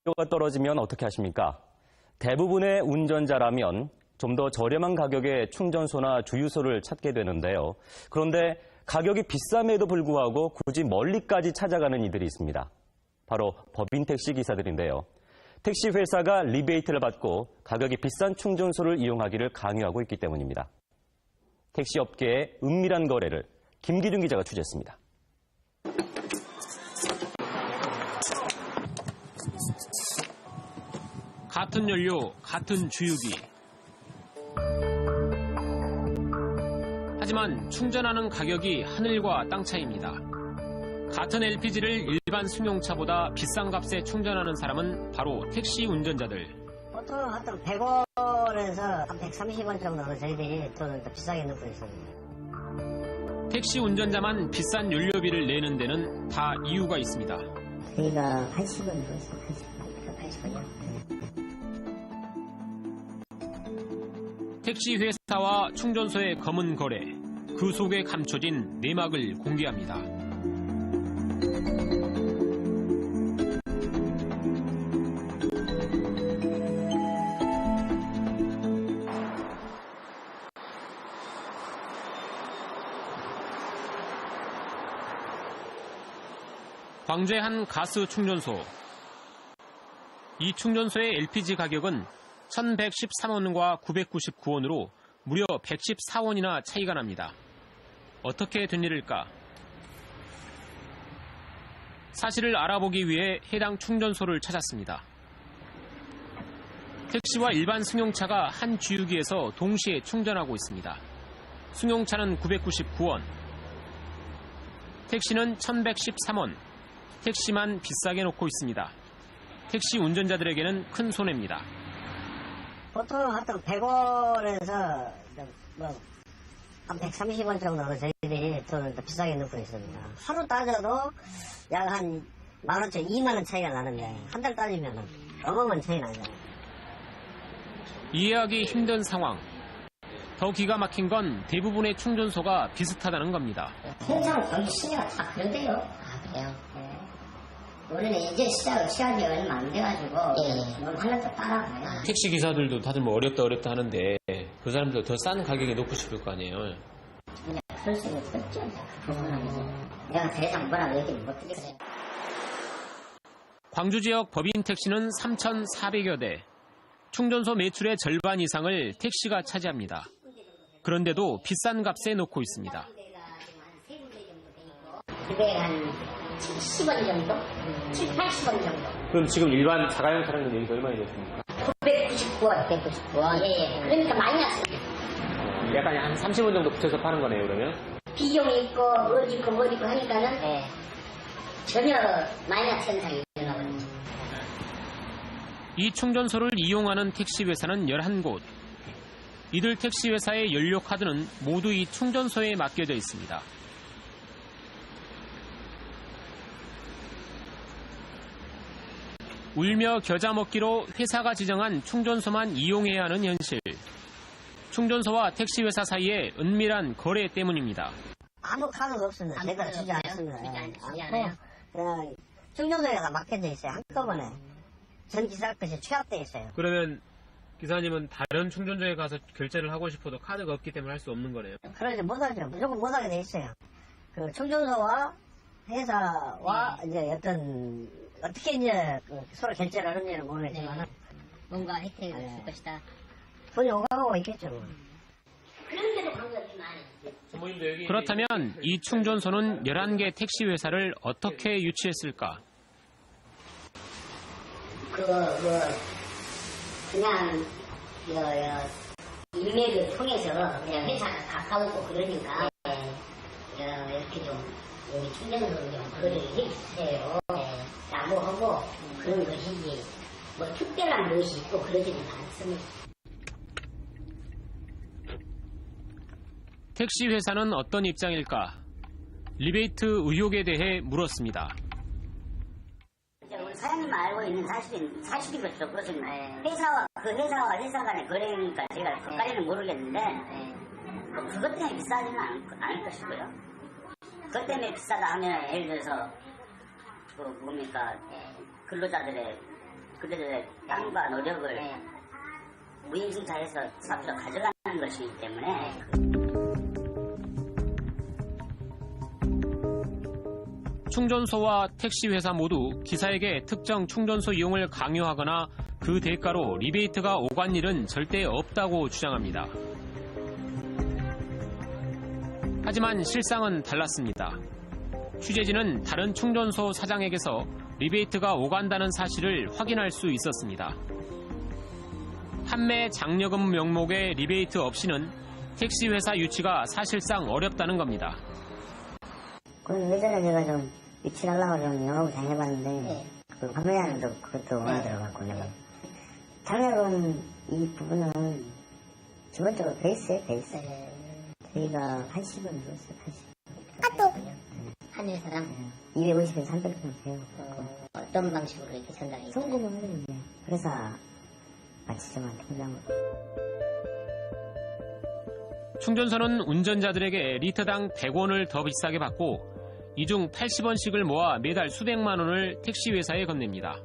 연료가 떨어지면 어떻게 하십니까? 대부분의 운전자라면 좀 더 저렴한 가격의 충전소나 주유소를 찾게 되는데요. 그런데 가격이 비쌈에도 불구하고 굳이 멀리까지 찾아가는 이들이 있습니다. 바로 법인 택시 기사들인데요. 택시 회사가 리베이트를 받고 가격이 비싼 충전소를 이용하기를 강요하고 있기 때문입니다. 택시 업계의 은밀한 거래를 김기준 기자가 취재했습니다. 같은 연료, 같은 주유기. 하지만 충전하는 가격이 하늘과 땅 차이입니다. 같은 LPG를 일반 승용차보다 비싼 값에 충전하는 사람은 바로 택시 운전자들. 보통 한 100원에서 한 130원 정도로 저희들이 돈을 더 비싸게 넣고 있습니다. 택시 운전자만 비싼 연료비를 내는 데는 다 이유가 있습니다. 저희가 80원 들었어요. 80원이요. 택시 회사와 충전소의 검은 거래, 그 속에 감춰진 내막을 공개합니다. 광주의 한 가스 충전소. 이 충전소의 LPG 가격은 1,113원과 999원으로 무려 114원이나 차이가 납니다. 어떻게 된 일일까? 사실을 알아보기 위해 해당 충전소를 찾았습니다. 택시와 일반 승용차가 한 주유기에서 동시에 충전하고 있습니다. 승용차는 999원, 택시는 1,113원, 택시만 비싸게 놓고 있습니다. 택시 운전자들에게는 큰 손해입니다. 보통 한 100원에서 한 130원 정도로 저희들이 돈을 더 비싸게 넣고 있습니다. 하루 따져도 약 한 15,000원, 2만원 차이가 나는데 한 달 따지면 어마어마한 차이 나죠. 이해하기 힘든 상황. 더 기가 막힌 건 대부분의 충전소가 비슷하다는 겁니다. 현장 경기 시세가 다 그런데요. 아, 그래요? 네. 우리는 이제 시작한 지 얼마 안 돼가지고 뭘 하나도 따라가요. 택시 기사들도 다들 뭐 어렵다 하는데 그 사람들 더 싼 가격에 놓고 싶을 거 아니에요. 그냥 그럴 수는 없죠. 내가 더 이상 뭐라고 얘기를 못 드리겠어요. 광주 지역 법인 택시는 3,400여 대. 충전소 매출의 절반 이상을 택시가 차지합니다. 그런데도 비싼 값에 놓고 있습니다. 그게 한 70원 정도? 80원 정도. 그럼 지금 일반 자가용 차량은 여기서 얼마나 됐습니까? 999원, 199원. 예. 그러니까 많이 났어요. 약간 한 30원 정도 붙여서 파는 거네요, 그러면? 비용이 있고, 어디 있고, 뭐 있고 하니까는, 전혀 마이너스 현상이 일어나거든요. 이 충전소를 이용하는 택시 회사는 11곳. 이들 택시 회사의 연료 카드는 모두 이 충전소에 맡겨져 있습니다. 울며 겨자 먹기로 회사가 지정한 충전소만 이용해야 하는 현실. 충전소와 택시 회사 사이의 은밀한 거래 때문입니다. 아무 카드가 없습니다. 제가 주지 않습니다. 그냥 충전소에가 맡겨져 있어요. 한꺼번에. 전 기사 것이 취합되어 있어요. 그러면 기사님은 다른 충전소에 가서 결제를 하고 싶어도 카드가 없기 때문에 할 수 없는 거네요? 그러지 못하죠. 무조건 못하게 돼 있어요. 그 충전소와 회사와 이제 어떻게 이제 서로 결제를 하는지는 모르겠지만 뭔가 혜택을 줄 것이다. 돈이 오가고 있겠죠. 그런데도 방법이 많아요. 그렇다면 이 충전소는 11개 택시 회사를 어떻게 유치했을까? 그냥 인맥을 통해서 그냥 회사가 가까우고 그러니까 이렇게 좀 여기 충전소를 좀 거래를 해주세요 라고 하고 그런 것이지 뭐 특별한 것이 있고 그러지는 않습니다. 택시 회사는 어떤 입장일까? 리베이트 의혹에 대해 물었습니다. 우리 사장님 알고 있는 사실이 그렇죠. 그렇습니다. 회사와 회사 간의 거래니까 제가 헷갈리는 모르겠는데 뭐 그것 때문에 비싸지는 않을 것이고요. 그것 때문에 비싸다 하면 예를 들어서 근로자들의 그들의 땅과 노력을 무임승차해서 사업자로 가져가는 것이기 때문에 충전소와 택시 회사 모두 기사에게 특정 충전소 이용을 강요하거나 그 대가로 리베이트가 오간 일은 절대 없다고 주장합니다. 하지만 실상은 달랐습니다. 취재진은 다른 충전소 사장에게서 리베이트가 오간다는 사실을 확인할 수 있었습니다. 판매 장려금 명목의 리베이트 없이는 택시 회사 유치가 사실상 어렵다는 겁니다. 그럼 예전에 제가 좀 유치하려고 좀 영업을 잘 해봤는데 그 판매하는도 그것도 원하더라고요. 내가 장려금 이 부분은 기본적으로 베이스에 베이스. 저희가 80원 줬어요. 80원. 한 회사당 250에서 300원 돼요. 어떤 방식으로 이렇게 전달해? 송금을 하는데 회사 마치지만 통장으로. 충전소는 운전자들에게 리터당 100원을 더 비싸게 받고 이 중 80원씩을 모아 매달 수백만 원을 택시 회사에 건넵니다.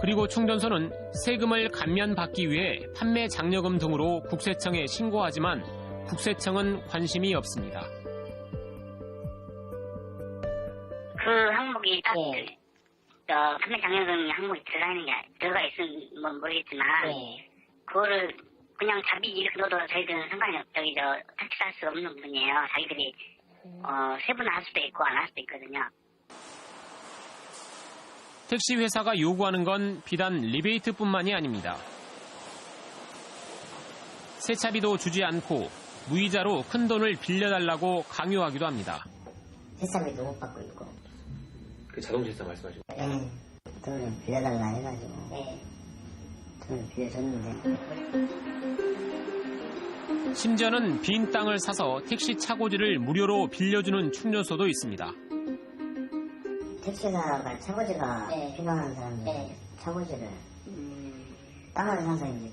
그리고 충전소는 세금을 감면받기 위해 판매 장려금 등으로 국세청에 신고하지만 국세청은 관심이 없습니다. 그 항목이 딱 판매 장려금 항목이 들어가 있으면 모르겠지만 그거를 그냥 자비 이렇게 넣어도 저희들은 상관이 없죠. 택시할 수 없는 분이에요. 자기들이 세분할 수도 있고 안 할 수도 있거든요. 택시 회사가 요구하는 건 비단 리베이트뿐만이 아닙니다. 세차비도 주지 않고 무이자로 큰 돈을 빌려달라고 강요하기도 합니다. 세차비도 못 받고 있고. 그 자동차사 말씀하시고. 네. 돈을 빌려달라 해가지고. 돈을 빌려줬는데. 심지어는 빈 땅을 사서 택시 차고지를 무료로 빌려주는 충전소도 있습니다. 택시사가 차고지가 필요한 사람들 차고지를 땅을 사서 이제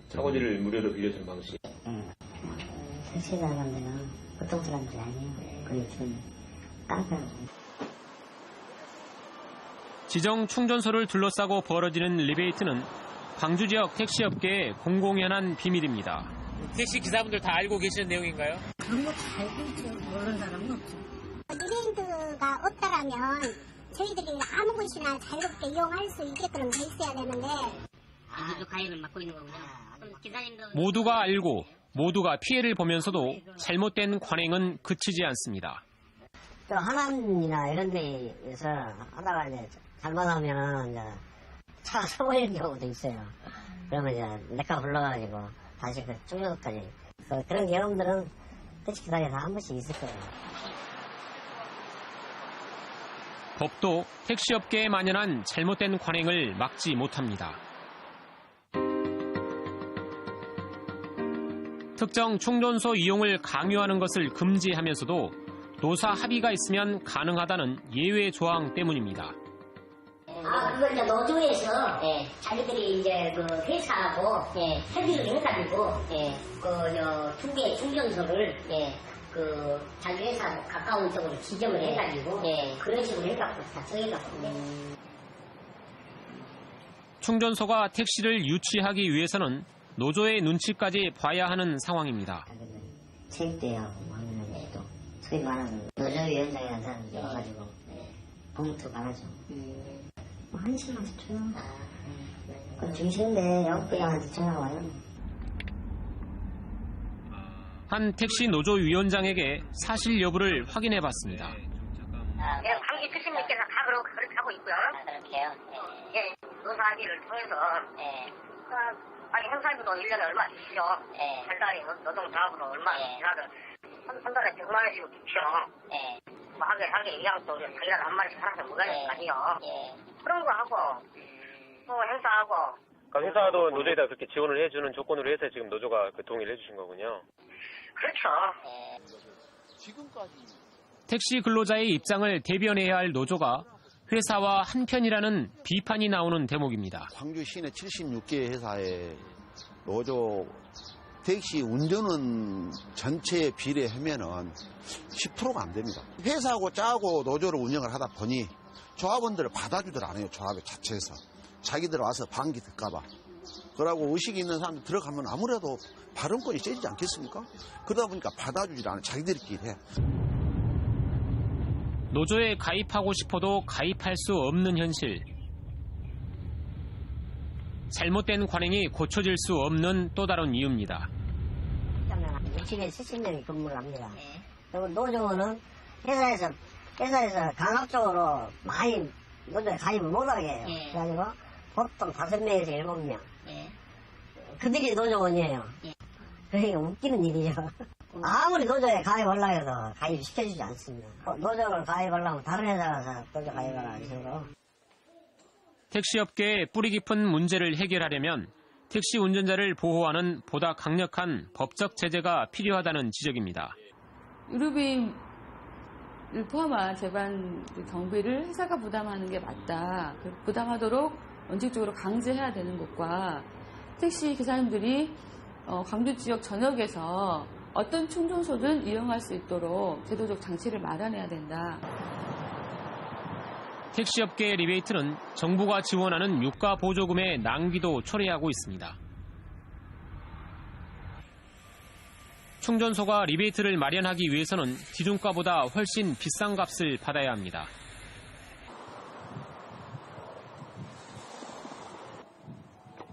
차고지를 무료로 빌려주는 방식. 택시 사람들은 보통 사람들이 아니에요. 그게 좀 깡패고. 지정 충전소를 둘러싸고 벌어지는 리베이트는 광주 지역 택시업계의 공공연한 비밀입니다. 택시 기사분들 다 알고 계시는 내용인가요? 그런 거 다 알고 있죠. 모르는 사람은 없죠. 리베이트가 없다라면 저희들이 아무 곳이나 자유롭게 이용할 수 있게끔 돼 있어야 되는데 아직도 가입을 맡고 있는 거군요. 그럼 기사님도 모두가 알고 모두가 피해를 보면서도 잘못된 관행은 그치지 않습니다. 또 하남이나 이런 데에서 하다가 이제 잘못하면 이제 차가 서버리는 경우도 있어요. 그러면 이제 내가 불러가지고 다시 그 충전소까지. 그런 경험들은 택시기사에서 한 번씩 있을 거예요. 법도 택시업계에 만연한 잘못된 관행을 막지 못합니다. 특정 충전소 이용을 강요하는 것을 금지하면서도 노사 합의가 있으면 가능하다는 예외 조항 때문입니다. 그걸 이제 노조에서 자기들이 이제 그 회사하고 협의를 해가지고 두 개의 충전소를 그 자기 회사하고 가까운 쪽으로 지정을 해가지고 그런 식으로 해갖고 다 정해갖고 충전소가 택시를 유치하기 위해서는 노조의 눈치까지 봐야 하는 상황입니다. 체육대회하고 하면 또 소위 말하는 노조위원장이라는 사람이 와가지고 봉투 받아줘. 뭐 1시간씩 줘요. 그건 중시인데 영업부장한테 전화가 와요. 한 택시 노조 위원장에게 사실 여부를 확인해봤습니다. 광주 택시님께서 다 그렇게 하고 있고요. 그렇게요. 예, 노사 합의를 통해서 아니 행사비도 1년에 얼마 주시죠. 한 달에 노동 자업으로 얼마 주시나를 한 달에 100만 원씩 주시죠. 뭐 하게 이양도 자기가 한 마리씩 하나씩 먹어야 아니요. 그런 거 하고 또 행사하고. 그러니까 회사도 노조에다 그렇게 지원을 해주는 조건으로 해서 지금 노조가 그 동의를 해주신 거군요. 그렇죠. 택시 근로자의 입장을 대변해야 할 노조가 회사와 한편이라는 비판이 나오는 대목입니다. 광주 시내 76개 회사의 노조 택시 운전은 전체에 비례하면은 10%가 안 됩니다. 회사하고 짜고 노조를 운영을 하다 보니 조합원들을 받아주들 않아요. 조합의 자체에서. 자기들 와서 방기 들까봐. 그러고 의식이 있는 사람들 들어가면 아무래도 발언권이 세지지 않겠습니까? 그러다 보니까 받아주질 않아요. 자기들끼리 해. 노조에 가입하고 싶어도 가입할 수 없는 현실. 잘못된 관행이 고쳐질 수 없는 또 다른 이유입니다. 60년, 70년이 근무를 합니다. 그리고 노조는 회사에서 강압적으로 많이 노조에 가입을 못하게 해요. 그래가지고 보통 5명에서 7명. 그들이 노조원이에요. 그러니까 웃기는 일이죠. 아무리 노조에 가입하려고 해도 가입시켜주지 않습니다. 노조를 가입하려면 다른 회사 가서 노조 가입하라는 식으로. 택시업계의 뿌리 깊은 문제를 해결하려면 택시 운전자를 보호하는 보다 강력한 법적 제재가 필요하다는 지적입니다. 의료비를 포함한 재반 경비를 회사가 부담하는 게 맞다. 부담하도록 원칙적으로 강제해야 되는 것과 택시 기사님들이 광주 지역 전역에서 어떤 충전소든 이용할 수 있도록 제도적 장치를 마련해야 된다. 택시업계의 리베이트는 정부가 지원하는 유가 보조금의 낭비도 초래하고 있습니다. 충전소가 리베이트를 마련하기 위해서는 기준가보다 훨씬 비싼 값을 받아야 합니다.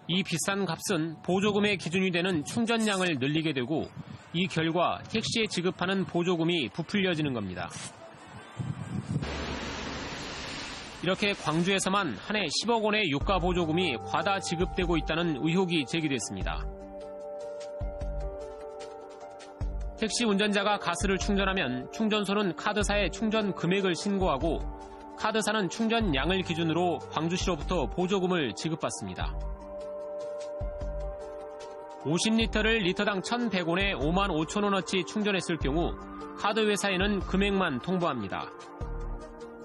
이 비싼 값은 보조금의 기준이 되는 충전량을 늘리게 되고 이 결과 택시에 지급하는 보조금이 부풀려지는 겁니다. 이렇게 광주에서만 한 해 10억 원의 유가 보조금이 과다 지급되고 있다는 의혹이 제기됐습니다. 택시 운전자가 가스를 충전하면 충전소는 카드사에 충전 금액을 신고하고 카드사는 충전량을 기준으로 광주시로부터 보조금을 지급받습니다. 50리터를 리터당 1,100원에 5만 5천 원어치 충전했을 경우 카드 회사에는 금액만 통보합니다.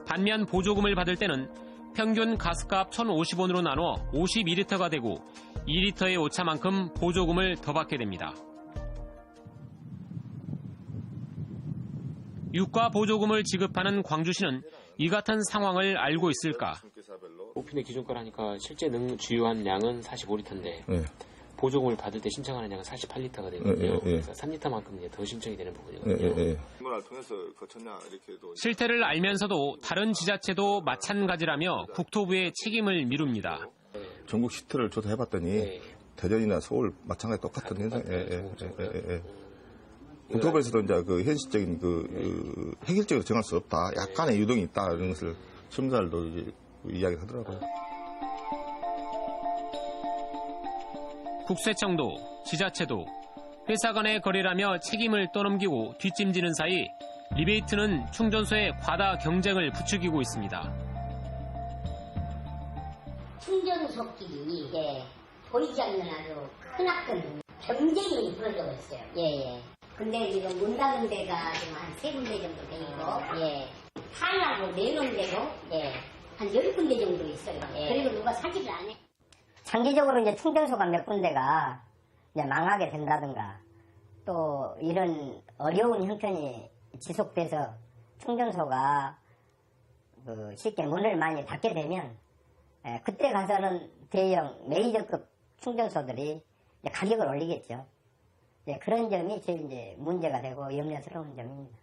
반면 보조금을 받을 때는 평균 가스값 1,050원으로 나눠 52리터가 되고 2리터의 오차만큼 보조금을 더 받게 됩니다. 유가 보조금을 지급하는 광주시는 이 같은 상황을 알고 있을까? 오픈의 기준가라니까 실제 주유한 양은 45리터인데 네. 보조금을 받을 때 신청하는 양은 48리터가 되거든요. 그래서 3리터만큼 이제 더 신청이 되는 부분이거든요. 실태를 알면서도 다른 지자체도 마찬가지라며 국토부의 책임을 미룹니다. 전국 시트를 조사해봤더니 대전이나 서울 마찬가지 똑같은 현상. 국토부에서도 이제 그 현실적인 획일적으로 정할 수 없다. 약간의 유동이 있다 이런 것을 심사들도 이제 이야기를 하더라고요. 국세청도 지자체도 회사 간의 거래라며 책임을 떠넘기고 뒷짐지는 사이 리베이트는 충전소의 과다 경쟁을 부추기고 있습니다. 충전소끼리 보이지 않는 아주 크나큰 경쟁이 벌어지고 있어요. 근데 지금 문 닫은 데가 지금 한 3군데 정도 돼 있고, 파이하고 내놓은 데도 한 10군데 정도 있어요. 그리고 누가 사지를 안 해. 장기적으로 이제 충전소가 몇 군데가 이제 망하게 된다든가 또 이런 어려운 형편이 지속돼서 충전소가 쉽게 문을 많이 닫게 되면 그때 가서는 대형 메이저급 충전소들이 이제 가격을 올리겠죠. 그런 점이 제일 이제 문제가 되고 염려스러운 점입니다.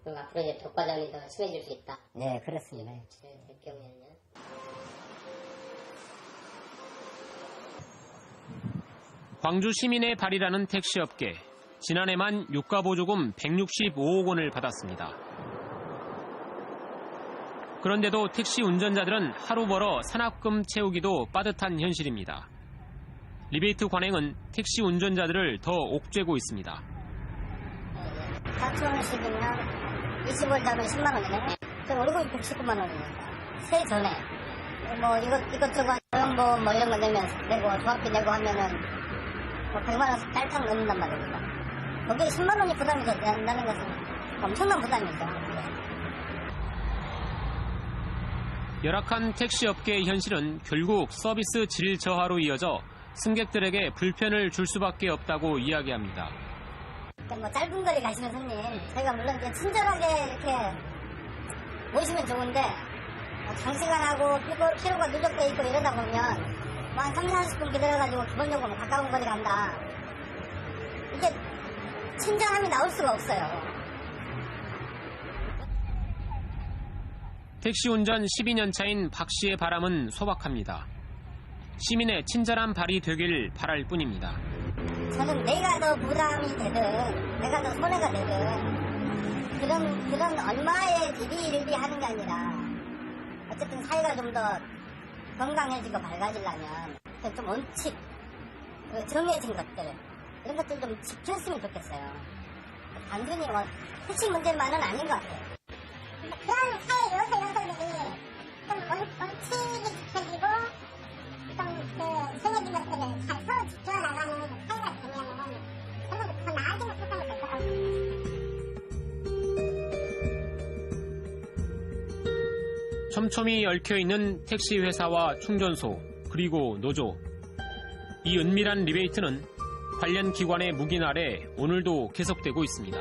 그럼 앞으로 이제 독과점이 더 심해질 수 있다. 네, 그렇습니다. 될 경우에는. 광주 시민의 발이라는 택시업계. 지난해만 유가보조금 165억 원을 받았습니다. 그런데도 택시 운전자들은 하루 벌어 산학금 채우기도 빠듯한 현실입니다. 리베이트 관행은 택시 운전자들을 더 옥죄고 있습니다. 4,000원씩이면 20월 잡으면 10만 원이네. 그럼 월급이 119만 원이니까. 세 전에 이것저것 보험보험 이런 거 내고 조합비 내고 하면은 100만 원씩 딸깍 넣는단 말입니다. 거기에 10만 원이 부담이 된다는 것은 엄청난 부담이죠. 열악한 택시업계의 현실은 결국 서비스 질 저하로 이어져 승객들에게 불편을 줄 수밖에 없다고 이야기합니다. 짧은 거리 가시는 손님, 저희가 물론 이제 친절하게 이렇게 모시면 좋은데 장시간하고 피로가 누적돼 있고 이러다 보면 뭐 한 30-40분 기다려가지고 기본적으로 가까운 거리 간다. 이게 친절함이 나올 수가 없어요. 택시 운전 12년 차인 박 씨의 바람은 소박합니다. 시민의 친절한 발휘되길 바랄 뿐입니다. 저는 내가 더 부담이 되든 내가 더 손해가 되든 그런 얼마의 비리일비 하는 게 아니라 어쨌든 사회가 좀 더 건강해지고 밝아지려면 좀 원칙, 정해진 것들 이런 것들 좀 지켰으면 좋겠어요. 단순히 뭐 택시 문제만은 아닌 것 같아요. 그런 사회 요소들이 좀 원칙이 지켜지고 좀 정해진 것들을 잘 서로 지켜나가는 사회가 되면은 저는 더 나아지는 세상이 될 거라고. 촘촘히 얽혀있는 택시 회사와 충전소 그리고 노조. 이 은밀한 리베이트는 관련 기관의 묵인 아래 오늘도 계속되고 있습니다.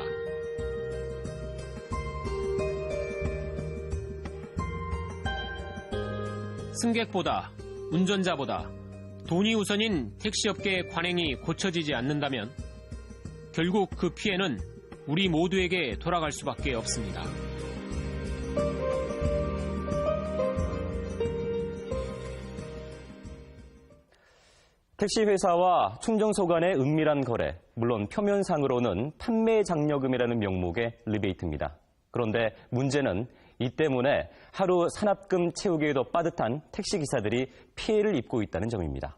승객보다 운전자보다 돈이 우선인 택시업계 관행이 고쳐지지 않는다면 결국 그 피해는 우리 모두에게 돌아갈 수밖에 없습니다. 택시 회사와 충전소 간의 은밀한 거래, 물론 표면상으로는 판매 장려금이라는 명목의 리베이트입니다. 그런데 문제는 이 때문에 하루 산납금 채우기에도 빠듯한 택시기사들이 피해를 입고 있다는 점입니다.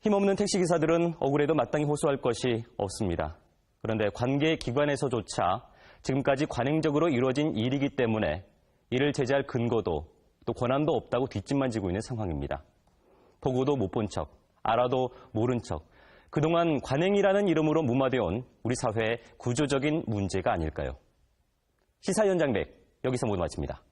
힘없는 택시기사들은 억울해도 마땅히 호소할 것이 없습니다. 그런데 관계기관에서조차 지금까지 관행적으로 이루어진 일이기 때문에 이를 제재할 근거도 또 권한도 없다고 뒷짐만 지고 있는 상황입니다. 보고도 못 본 척, 알아도 모른 척, 그동안 관행이라는 이름으로 무마되어 온 우리 사회의 구조적인 문제가 아닐까요? 시사 현장백, 여기서 모두 마칩니다.